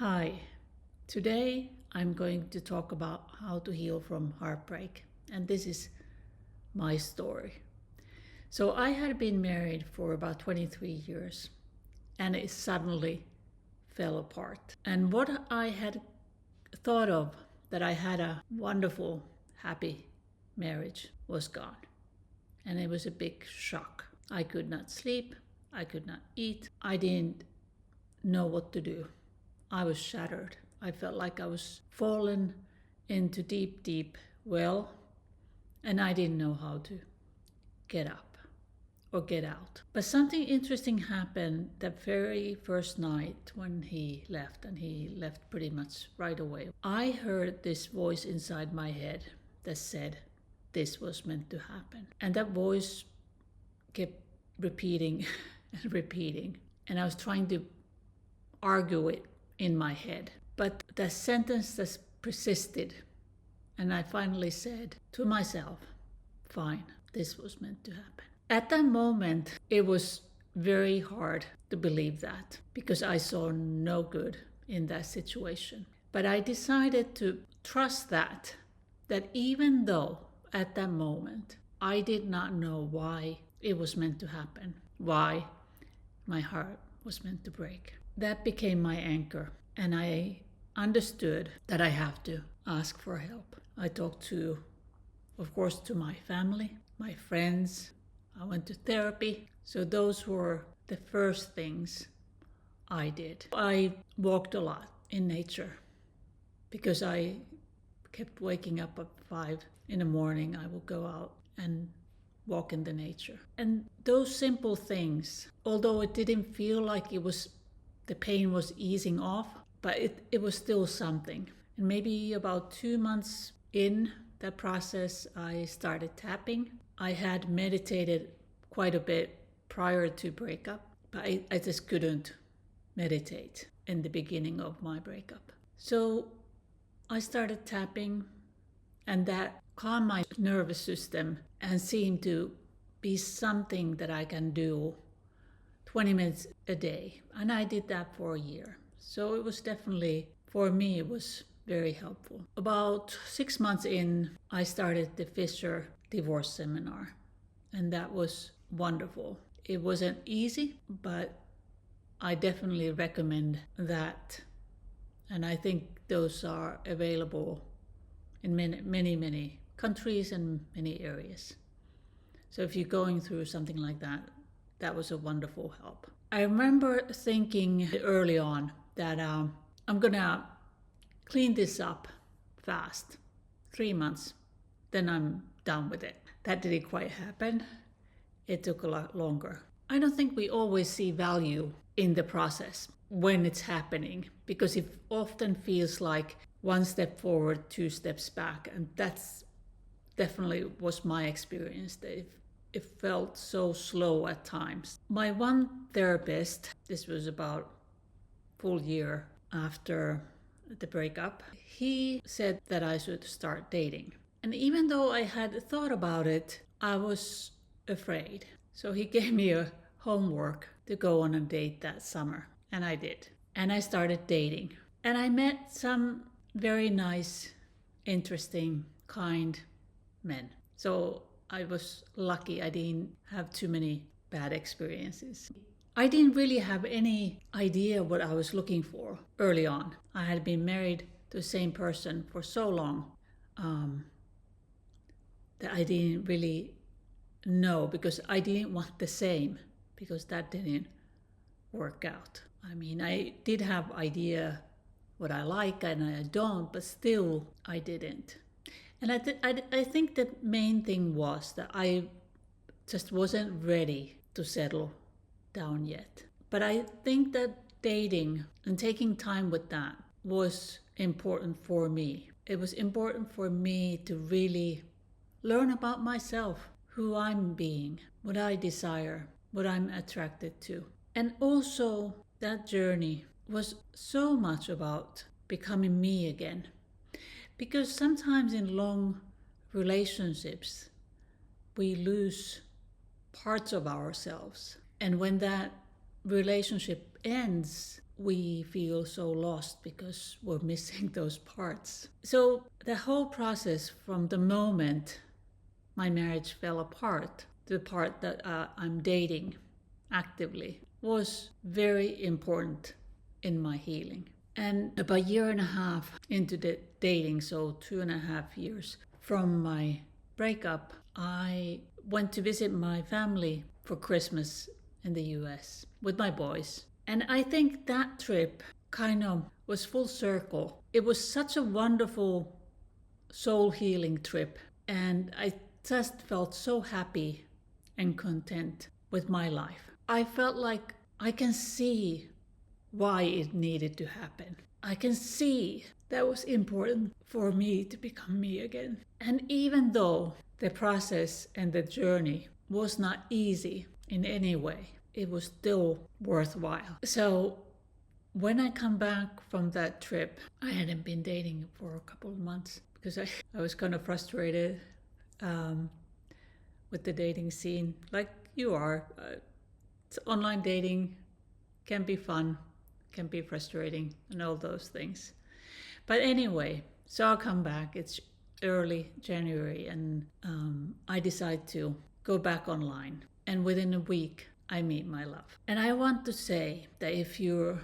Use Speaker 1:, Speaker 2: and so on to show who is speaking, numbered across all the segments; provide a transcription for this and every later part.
Speaker 1: Hi, today I'm going to talk about how to heal from heartbreak, and this is my story. So, I had been married for about 23 years and it suddenly fell apart. And what I had thought of that I had a wonderful, happy marriage was gone, and it was a big shock. I could not sleep, I could not eat, I didn't know what to do. I was shattered. I felt like I was fallen into deep, deep well, and I didn't know how to get up or get out. But something interesting happened that very first night when he left, and he left pretty much right away. I heard this voice inside my head that said, this was meant to happen. And that voice kept repeating and repeating. And I was trying to argue it in my head. But the sentence that persisted, and I finally said to myself, fine, this was meant to happen. At that moment, it was very hard to believe that because I saw no good in that situation. But I decided to trust that even though at that moment I did not know why it was meant to happen, why my heart was meant to break. That became my anchor, and I understood that I have to ask for help. I talked to, of course, to my family, my friends. I went to therapy. So those were the first things I did. I walked a lot in nature because I kept waking up at 5 in the morning. I would go out and walk in the nature. And those simple things, although it didn't feel like the pain was easing off, but it was still something. And maybe about 2 months in that process, I started tapping. I had meditated quite a bit prior to breakup, but I just couldn't meditate in the beginning of my breakup. So I started tapping, and that calmed my nervous system and seemed to be something that I can do 20 minutes a day. And I did that for a year. So it was definitely, for me, it was very helpful. About 6 months in, I started the Fisher divorce seminar. And that was wonderful. It wasn't easy, but I definitely recommend that. And I think those are available in many countries and many areas. So if you're going through something like that, that was a wonderful help. I remember thinking early on that I'm gonna clean this up fast, 3 months, then I'm done with it. That didn't quite happen. It took a lot longer. I don't think we always see value in the process when it's happening, because it often feels like 1 step forward, 2 steps back, and that's definitely was my experience. That it felt so slow at times. My one therapist, this was about full year after the breakup, he said that I should start dating. And even though I had thought about it, I was afraid. So he gave me a homework to go on a date that summer, and I did. And I started dating. And I met some very nice, interesting, kind men. So I was lucky I didn't have too many bad experiences. I didn't really have any idea what I was looking for early on. I had been married to the same person for so long that I didn't really know, because I didn't want the same, because that didn't work out. I mean, I did have idea what I like and I don't, but still I didn't. And I think the main thing was that I just wasn't ready to settle down yet. But I think that dating and taking time with that was important for me. It was important for me to really learn about myself, who I'm being, what I desire, what I'm attracted to. And also that journey was so much about becoming me again. Because sometimes in long relationships, we lose parts of ourselves. And when that relationship ends, we feel so lost because we're missing those parts. So the whole process from the moment my marriage fell apart to the part that I'm dating actively was very important in my healing. And about a year and a half into the dating, so 2.5 years from my breakup, I went to visit my family for Christmas in the US with my boys. And I think that trip kind of was full circle. It was such a wonderful soul healing trip. And I just felt so happy and content with my life. I felt like I can see why it needed to happen. I can see that was important for me to become me again. And even though the process and the journey was not easy in any way, it was still worthwhile. So when I come back from that trip, I hadn't been dating for a couple of months because I was kind of frustrated with the dating scene, like you are. It's online dating can be fun, can be frustrating, and all those things. But anyway, so I'll come back. It's early January, and I decide to go back online. And within a week, I meet my love. And I want to say that if you're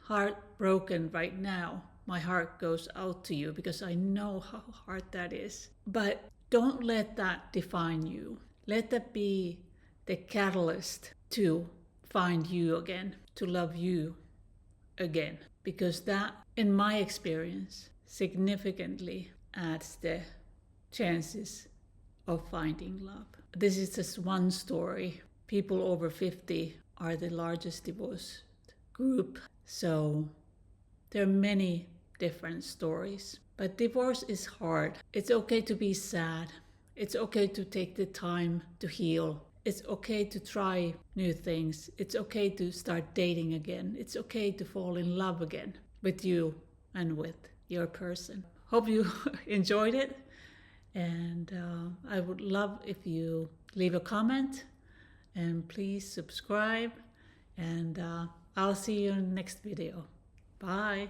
Speaker 1: heartbroken right now, my heart goes out to you because I know how hard that is. But don't let that define you. Let that be the catalyst to find you again, to love you again. Because that, in my experience, significantly adds the chances of finding love. This is just one story. People over 50 are the largest divorced group. So there are many different stories. But divorce is hard. It's okay to be sad. It's okay to take the time to heal. It's okay to try new things. It's okay to start dating again. It's okay to fall in love again with you and with your person. Hope you enjoyed it. And I would love if you leave a comment and please subscribe. And I'll see you in the next video. Bye.